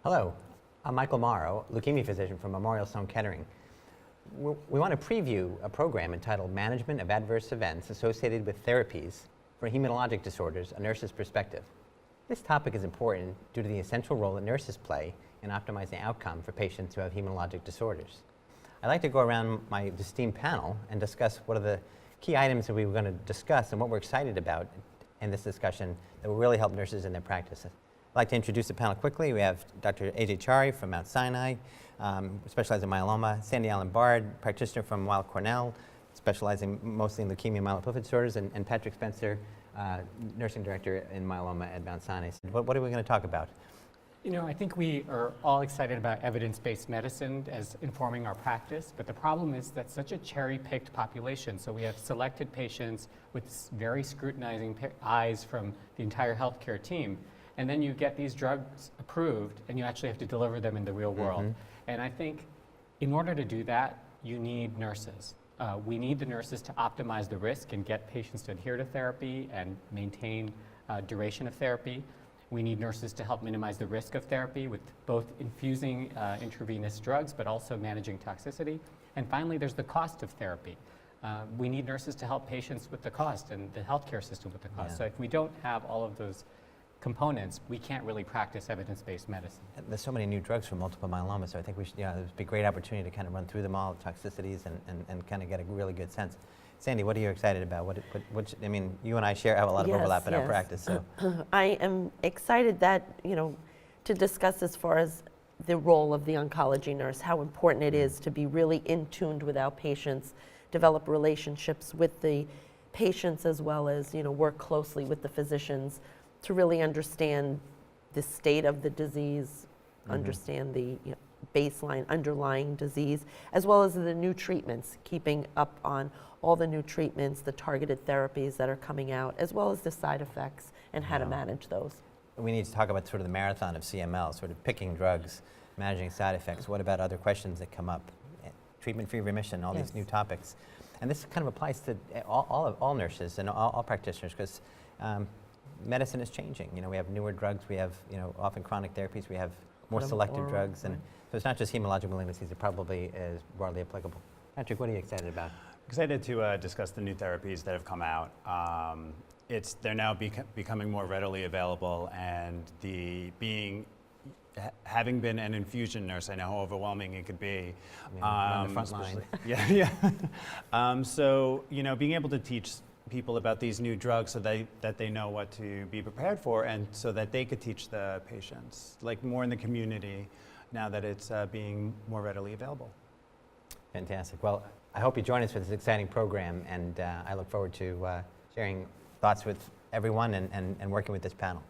Hello, I'm Michael Morrow, leukemia physician from Memorial Sloan Kettering. We want to preview a program entitled Management of Adverse Events Associated with Therapies for Hematologic Disorders, a Nurse's Perspective. This topic is important due to the essential role that nurses play in optimizing outcome for patients who have hematologic disorders. I'd like to go around my esteemed panel and discuss what are the key items that we were going to discuss and what we're excited about in this discussion that will really help nurses in their practice. I'd like to introduce the panel quickly. We have Dr. A.J. Chari from Mount Sinai, specializing in myeloma, Sandy Allen Bard, practitioner from Weill Cornell, specializing mostly in leukemia and myeloproliferative disorders, and Patrick Spencer, nursing director in myeloma at Mount Sinai. What are we going to talk about? You know, I think we are all excited about evidence-based medicine as informing our practice, but the problem is that's such a cherry-picked population. So we have selected patients with very scrutinizing eyes from the entire healthcare team, and then you get these drugs approved, and you actually have to deliver them in the real world. And I think in order to do that, you need nurses. We need the nurses to optimize the risk and get patients to adhere to therapy and maintain duration of therapy. We need nurses to help minimize the risk of therapy with both infusing intravenous drugs, but also managing toxicity. And finally, there's the cost of therapy. We need nurses to help patients with the cost and the healthcare system with the cost. Yeah. So if we don't have all of those components, we can't really practice evidence-based medicine. There's so many new drugs for multiple myeloma, so I think we should, there'd be a great opportunity to kind of run through them all, toxicities, and kind of get a really good sense. Sandy, what are you excited about? I mean, you and I have a lot of overlap in our practice. So I am excited that, to discuss as far as the role of the oncology nurse, how important it is to be really in tuned with our patients, develop relationships with the patients, as well as, work closely with the physicians to really understand the state of the disease, understand the baseline underlying disease, as well as the new treatments, keeping up on all the new treatments, the targeted therapies that are coming out, as well as the side effects and how to manage those. We need to talk about sort of the marathon of CML, sort of picking drugs, managing side effects. What about other questions that come up? Treatment-free remission, all these new topics. And this kind of applies to all nurses and all practitioners, because medicine is changing. We have newer drugs, we have often chronic therapies, we have more selective drugs, and so it's not just hematologic malignancies, it probably is broadly applicable. Patrick, what are you excited about? Excited to discuss the new therapies that have come out. They're now becoming more readily available, and having been an infusion nurse, I know how overwhelming it could be. On the front line. So being able to teach people about these new drugs so that they know what to be prepared for, and so that they could teach the patients, like more in the community, now that it's being more readily available. Fantastic. Well, I hope you join us for this exciting program, and I look forward to sharing thoughts with everyone and working with this panel.